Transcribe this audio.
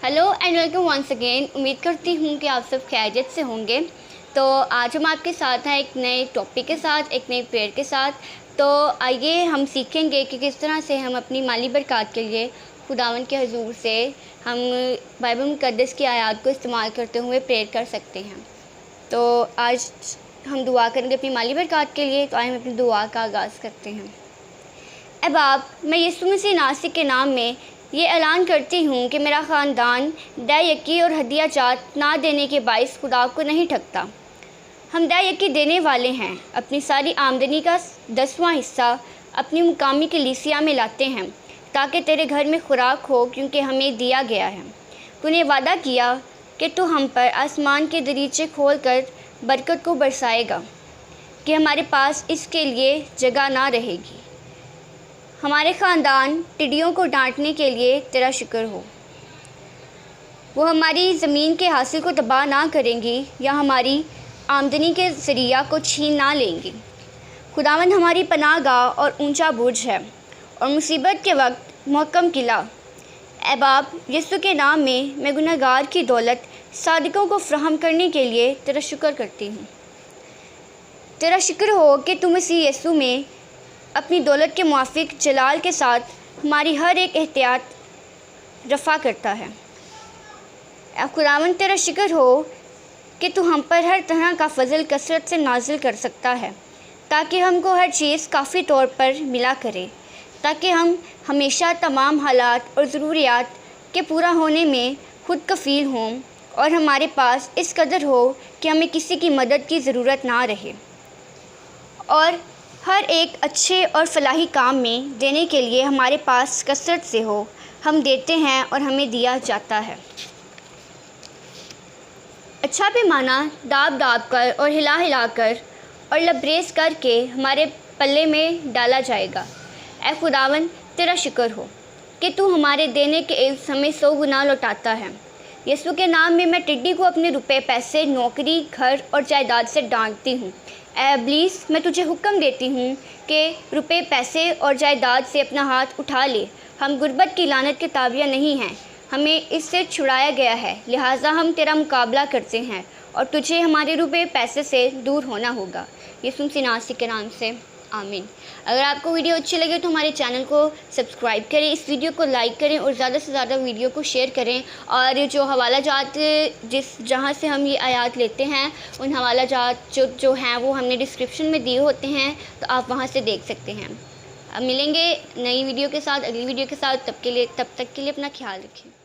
Hello and welcome once again. उम्मीद करती हूँ कि आप सब खैरियत से होंगे। तो आज हम आपके साथ हैं एक नए टॉपिक के साथ, एक नई प्रेयर के साथ। तो आइए हम सीखेंगे कि किस तरह से हम अपनी माली बरकत के लिए खुदावंद के हुजूर से हम बाइबल मुक़द्दस की आयत को इस्तेमाल करते हुए प्रेयर कर सकते हैं। तो आज हम दुआ करेंगे अपनी माली बरकत के लिए। तो आइए हम अपनी दुआ का आगाज़ करते हैं। ए बाप, मैं यीशु मसीह नासिक के नाम में ये ऐलान करती हूँ कि मेरा ख़ानदान दया यकी और हदिया जात ना देने के बाइस खुदा को नहीं ठगता। हम दया यकी देने वाले हैं। अपनी सारी आमदनी का 10वां हिस्सा अपनी मुकामी कलीसिया में लाते हैं ताकि तेरे घर में खुराक हो, क्योंकि हमें दिया गया है। तूने वादा किया कि तू हम पर आसमान के दरीचे खोल कर बरकत को बरसाएगा कि हमारे पास इसके लिए जगह ना रहेगी। हमारे ख़ानदान टिड्डियों को डांटने के लिए तेरा शुक्र हो। वो हमारी ज़मीन के हासिल को तबाह ना करेंगी या हमारी आमदनी के ज़रिया को छीन ना लेंगी। खुदावंद हमारी पनाहगाह और ऊंचा बुर्ज है और मुसीबत के वक्त महकम किला। ए बाप, यीशु के नाम में मैं गुनहगार की दौलत सादिकों को फ़राहम करने के लिए तेरा शुक्र करती हूँ। तेरा शुक्र हो कि तू मसीह यीशु में अपनी दौलत के मुआफ़िक जलाल के साथ हमारी हर एक एहतियात रफ़ा करता है। खुदावंद तेरा शुक्र हो कि तू हम पर हर तरह का फ़ज़ल कसरत से नाजिल कर सकता है ताकि हमको हर चीज़ काफ़ी तौर पर मिला करे, ताकि हम हमेशा तमाम हालात और ज़रूरियात के पूरा होने में खुद कफ़ील हों और हमारे पास इस कदर हो कि हमें किसी की मदद की ज़रूरत ना रहे। और हर एक अच्छे और फलाही काम में देने के लिए हमारे पास कसरत से हो। हम देते हैं और हमें दिया जाता है। अच्छा पैमाना दाब दाब कर और हिला हिला कर और लबरेज करके हमारे पल्ले में डाला जाएगा। ऐ खुदावन, तेरा शुक्र हो कि तू हमारे देने के एवज हमें 100 गुना लौटाता है। यीशु के नाम में मैं टिड्डी को अपने रुपए, पैसे, नौकरी, घर और जायदाद से डांटती हूँ। ऐ इब्लीस, मैं तुझे हुक्म देती हूँ कि रुपए, पैसे और जायदाद से अपना हाथ उठा ले। हम गुर्बत की लानत के ताबिया नहीं हैं, हमें इससे छुड़ाया गया है, लिहाजा हम तेरा मुकाबला करते हैं और तुझे हमारे रुपए, पैसे से दूर होना होगा। यीशु मसीह नासिक के नाम से आमीन। अगर आपको वीडियो अच्छी लगे तो हमारे चैनल को सब्सक्राइब करें, इस वीडियो को लाइक करें और ज़्यादा से ज़्यादा वीडियो को शेयर करें। और जो हवाला जात जहाँ से हम ये आयात लेते हैं, उन हवाला जात जो हैं वो हमने डिस्क्रिप्शन में दिए होते हैं, तो आप वहाँ से देख सकते हैं। अब मिलेंगे नई वीडियो के साथ, अगली वीडियो के साथ। तब तक के लिए अपना ख्याल रखें।